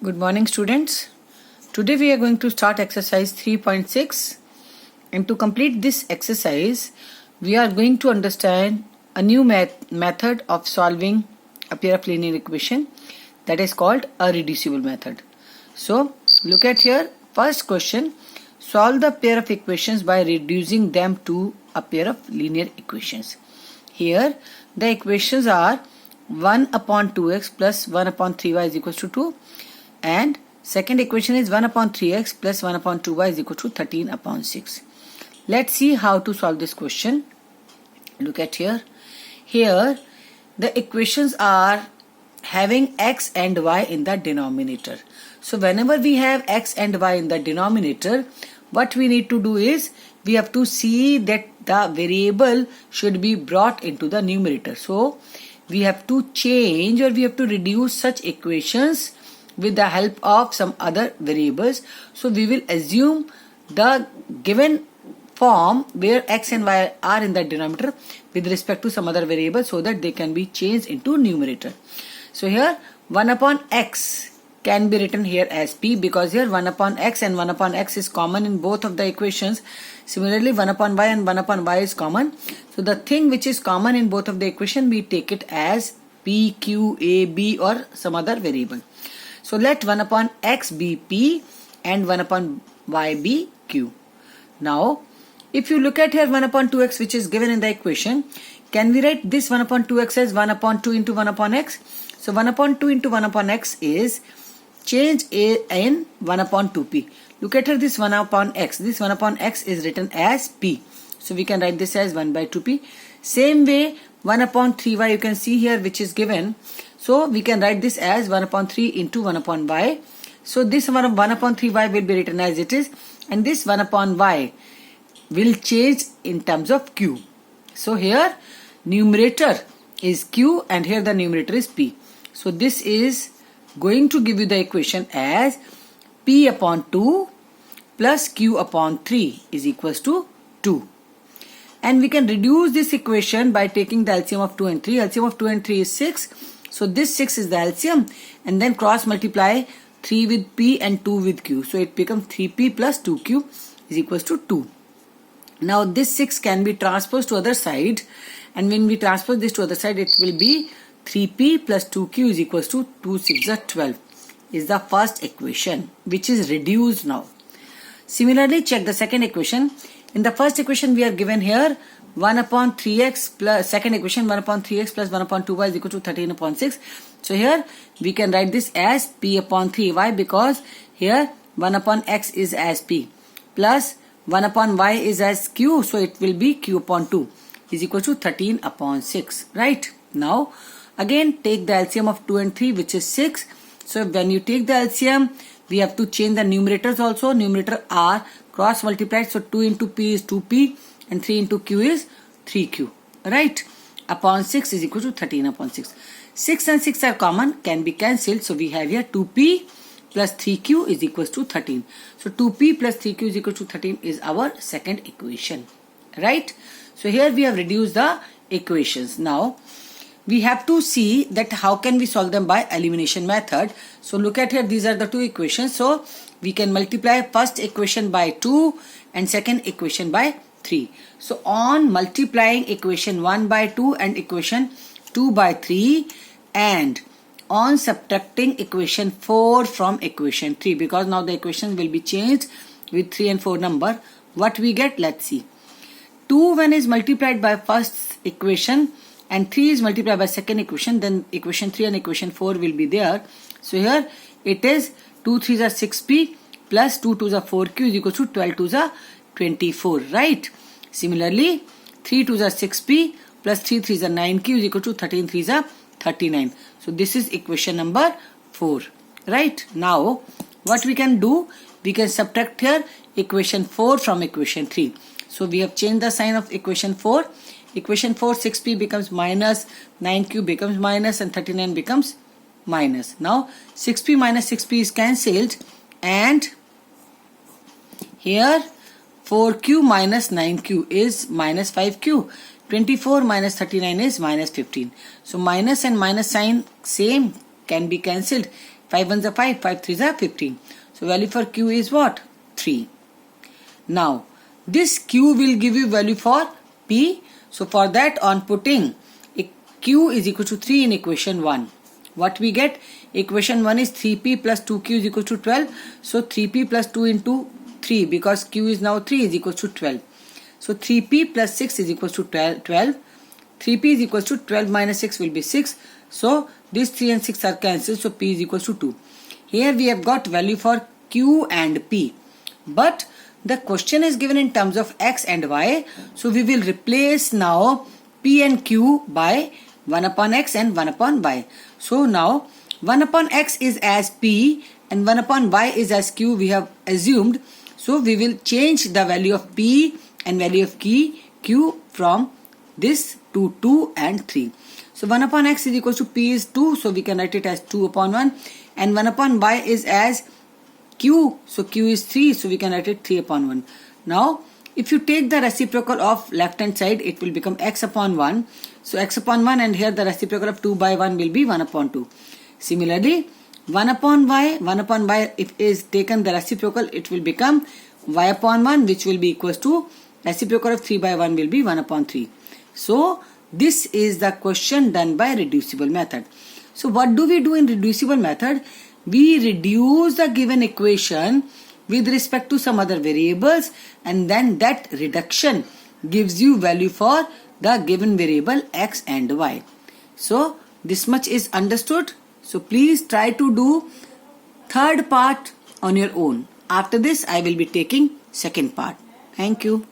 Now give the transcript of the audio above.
Good morning, students. Today we are going to start exercise 3.6, and to complete this exercise we are going to understand a new method of solving a pair of linear equation, that is called a reducible method. So look at here, first question: solve the pair of equations by reducing them to a pair of linear equations. Here the equations are 1 upon 2x plus 1 upon 3y is equals to 2, and second equation is 1 upon 3x plus 1 upon 2y is equal to 13 upon 6. Let's see how to solve this question. Look at here. Here the equations are having x and y in the denominator. So whenever we have x and y in the denominator, what we need to do is we have to see that the variable should be brought into the numerator. So we have to change, or we have to reduce such equations with the help of some other variables. So we will assume the given form where x and y are in the denominator with respect to some other variable, so that they can be changed into numerator. So here 1 upon x can be written here as p, because here 1 upon x and 1 upon x is common in both of the equations. Similarly 1 upon y and 1 upon y is common. So the thing which is common in both of the equation, we take it as p, q, a, b or some other variable. So let 1 upon x be p and 1 upon y be q. Now if you look at here 1 upon 2x which is given in the equation, can we write this 1 upon 2x as 1 upon 2 into 1 upon x? So 1 upon 2 into 1 upon x is change a in 1 upon 2p. Look at here, this 1 upon x. This 1 upon x is written as p. So we can write this as 1 by 2p. Same way 1 upon 3y you can see here which is given. So we can write this as 1 upon 3 into 1 upon y. So this 1 upon 3y will be written as it is, and this 1 upon y will change in terms of q. So here numerator is q and here the numerator is p. So this is going to give you the equation as p upon 2 plus q upon 3 is equals to 2. And we can reduce this equation by taking the LCM of 2 and 3. LCM of 2 and 3 is 6. So this 6 is the LCM, and then cross multiply 3 with p and 2 with q. So it becomes 3p plus 2q is equals to 2. Now this 6 can be transposed to other side, and when we transpose this to other side it will be 3p plus 2q is equals to 2 6 are 12 is the first equation which is reduced now. Similarly check the second equation. In the first equation we are given here 1 upon 3x plus second equation 1 upon 3x plus 1 upon 2y is equal to 13 upon 6. So here we can write this as p upon 3. Why? Because here 1 upon x is as p plus 1 upon y is as q, so it will be q upon 2 is equal to 13 upon 6. Right? Now again take the LCM of 2 and 3 which is 6. So when you take the LCM we have to change the numerators also. Numerator are cross multiplied, so 2 into p is 2p and 3 into q is 3q. Right? Upon 6 is equal to 13 upon 6. 6 and 6 are common, can be cancelled. So we have here 2p plus 3q is equals to 13. So 2p plus 3q is equal to 13 is our second equation. Right? So here we have reduced the equations. Now we have to see that how can we solve them by elimination method. So look at here, these are the two equations. So we can multiply first equation by 2 and second equation by 3. So on multiplying equation 1 by 2 and equation 2 by 3, and on subtracting equation 4 from equation 3, because now the equation will be changed with 3 and 4 number, what we get, let's see. 2 when is multiplied by first equation and 3 is multiplied by second equation, then equation 3 and equation 4 will be there. So here it is 2 3s are 6p plus 2 2s are 4q is equal to 12 2s are 24. Right? Similarly 3 2s are 6p plus 3 3s are 9q is equal to 13 3s are 39. So this is equation number 4. Right? Now what we can do, we can subtract here equation 4 from equation 3. So we have changed the sign of equation 4. Equation 4, 6p becomes minus, 9q becomes minus, and 39 becomes minus. Now 6p minus 6p is cancelled, and here 4q minus 9q is minus 5q. 24 minus 39 is minus 15. So minus and minus sign same, can be cancelled. 5 ones are 5, 5 threes are 15. So value for Q is what? 3. Now this Q will give you value for P. So for that, on putting Q is equal to 3 in equation 1, what we get? Equation 1 is 3P plus 2Q is equal to 12. So 3P plus 2 into 3, because Q is now 3, is equal to 12. So 3P plus 6 is equal to 12. 3P is equal to 12 minus 6 will be 6. So these 3 and 6 are cancelled. So P is equal to 2. Here we have got value for Q and P. But the question is given in terms of X and Y. So we will replace now P and Q by 1 upon X and 1 upon Y. So now 1 upon X is as P and 1 upon Y is as Q, we have assumed. So we will change the value of P and value of Q from this to 2 and 3. So 1 upon X is equal to P is 2. So we can write it as 2 upon 1. And 1 upon Y is as Q. So Q is 3. So we can write it 3 upon 1. Now if you take the reciprocal of left hand side, it will become X upon 1. So X upon 1, and here the reciprocal of 2 by 1 will be 1 upon 2. Similarly 1 upon Y, if is taken the reciprocal, it will become Y upon 1, which will be equals to reciprocal of 3 by 1 will be 1 upon 3. So this is the question done by reducible method. So what do we do in reducible method? We reduce the given equation with respect to some other variables, and then that reduction gives you value for the given variable X and Y. So this much is understood. So please try to do third part on your own. After this I will be taking second part. Thank you.